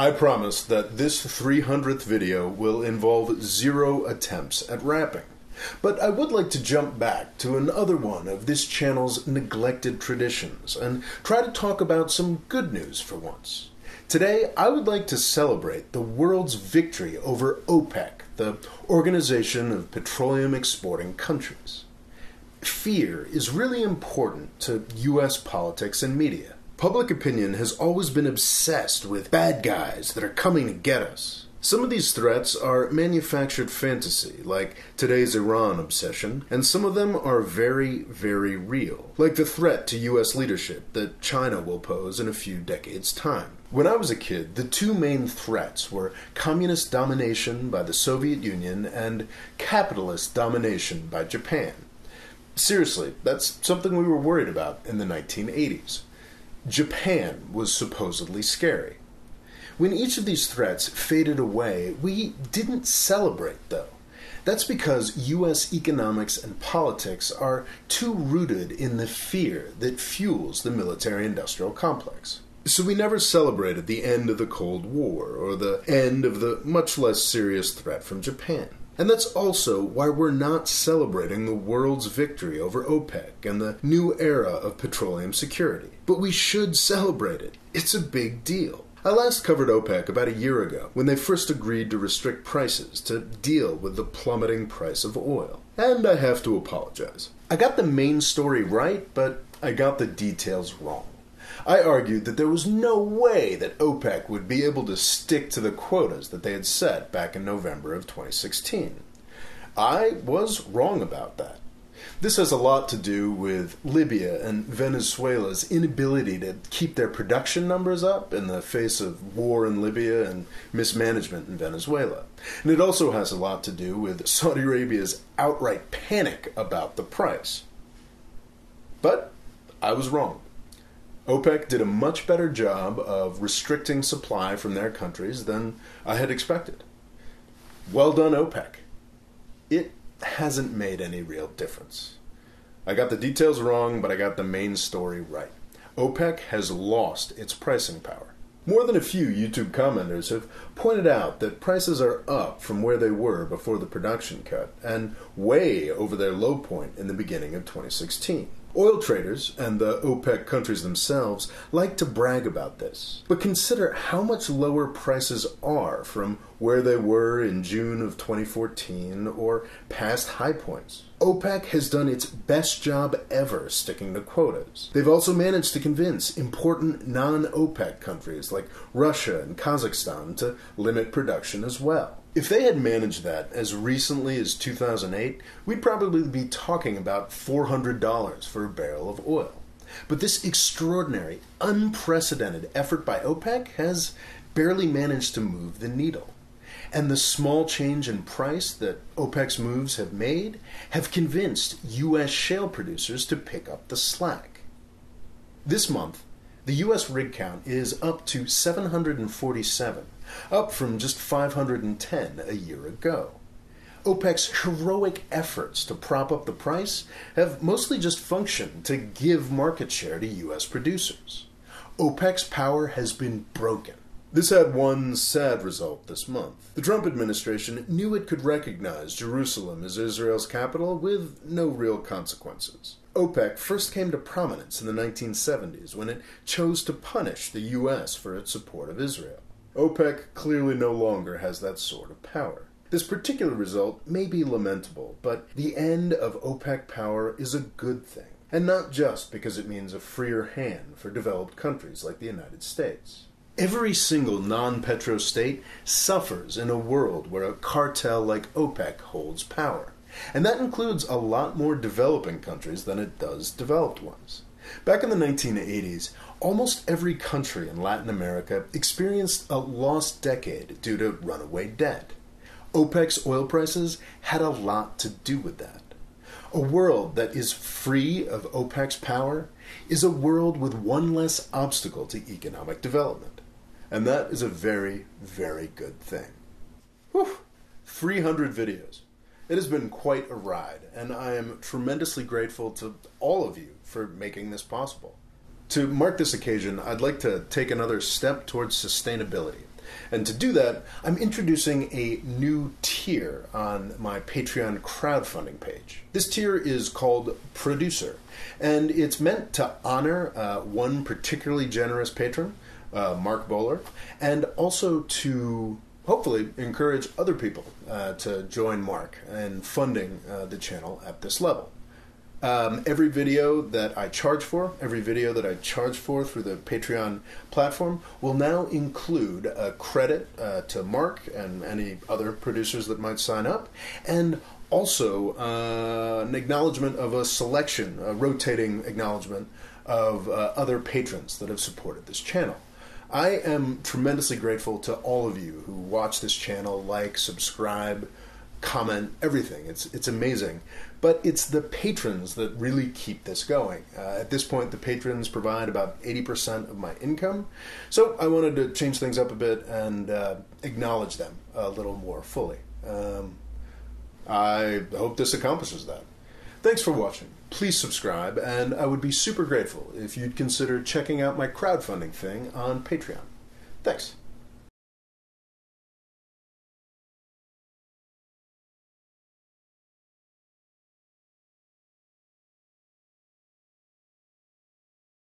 I promise that this 300th video will involve 0 attempts at rapping. But I would like to jump back to another one of this channel's neglected traditions and try to talk about some good news for once. Today, I would like to celebrate the world's victory over OPEC, the Organization of Petroleum Exporting Countries. Fear is really important to U.S. politics and media. Public opinion has always been obsessed with bad guys that are coming to get us. Some of these threats are manufactured fantasy, like today's Iran obsession, and some of them are very, very real, like the threat to U.S. leadership that China will pose in a few decades' time. When I was a kid, the two main threats were communist domination by the Soviet Union and capitalist domination by Japan. Seriously, that's something we were worried about in the 1980s. Japan was supposedly scary. When each of these threats faded away, we didn't celebrate, though. That's because U.S. economics and politics are too rooted in the fear that fuels the military-industrial complex. So we never celebrated the end of the Cold War or the end of the much less serious threat from Japan. And that's also why we're not celebrating the world's victory over OPEC and the new era of petroleum security. But we should celebrate it. It's a big deal. I last covered OPEC about a year ago when they first agreed to restrict prices to deal with the plummeting price of oil. And I have to apologize. I got the main story right, but I got the details wrong. I argued that there was no way that OPEC would be able to stick to the quotas that they had set back in November of 2016. I was wrong about that. This has a lot to do with Libya and Venezuela's inability to keep their production numbers up in the face of war in Libya and mismanagement in Venezuela. And it also has a lot to do with Saudi Arabia's outright panic about the price. But I was wrong. OPEC did a much better job of restricting supply from their countries than I had expected. Well done, OPEC. It hasn't made any real difference. I got the details wrong, but I got the main story right. OPEC has lost its pricing power. More than a few YouTube commenters have pointed out that prices are up from where they were before the production cut, and way over their low point in the beginning of 2016. Oil traders and the OPEC countries themselves like to brag about this, but consider how much lower prices are from where they were in June of 2014 or past high points. OPEC has done its best job ever sticking to quotas. They've also managed to convince important non-OPEC countries like Russia and Kazakhstan to limit production as well. If they had managed that as recently as 2008, we'd probably be talking about $400 for a barrel of oil. But this extraordinary, unprecedented effort by OPEC has barely managed to move the needle. And the small change in price that OPEC's moves have made have convinced U.S. shale producers to pick up the slack. This month, the U.S. rig count is up to 747, up from just 510 a year ago. OPEC's heroic efforts to prop up the price have mostly just functioned to give market share to U.S. producers. OPEC's power has been broken. This had one sad result this month. The Trump administration knew it could recognize Jerusalem as Israel's capital with no real consequences. OPEC first came to prominence in the 1970s when it chose to punish the U.S. for its support of Israel. OPEC clearly no longer has that sort of power. This particular result may be lamentable, but the end of OPEC power is a good thing, and not just because it means a freer hand for developed countries like the United States. Every single non-Petro-State suffers in a world where a cartel like OPEC holds power, and that includes a lot more developing countries than it does developed ones. Back in the 1980s, almost every country in Latin America experienced a lost decade due to runaway debt. OPEC's oil prices had a lot to do with that. A world that is free of OPEC's power is a world with one less obstacle to economic development. And that is a very, very good thing. Whew! 300 videos. It has been quite a ride, and I am tremendously grateful to all of you for making this possible. To mark this occasion, I'd like to take another step towards sustainability And to do that, I'm introducing a new tier on my Patreon crowdfunding page. This tier is called Producer, and it's meant to honor one particularly generous patron, Mark Bowler, and also to hopefully encourage other people to join Mark in funding the channel at this level. Every video that I charge for through the Patreon platform will now include a credit to Mark and any other producers that might sign up, and also an acknowledgement of a selection, a rotating acknowledgement of other patrons that have supported this channel. I am tremendously grateful to all of you who watch this channel, like, subscribe, comment, everything. It's amazing. But it's the patrons that really keep this going. At this point, the patrons provide about 80% of my income. So I wanted to change things up a bit and acknowledge them a little more fully. I hope this accomplishes that. Thanks for watching. Please subscribe, and I would be super grateful if you'd consider checking out my crowdfunding thing on Patreon. Thanks.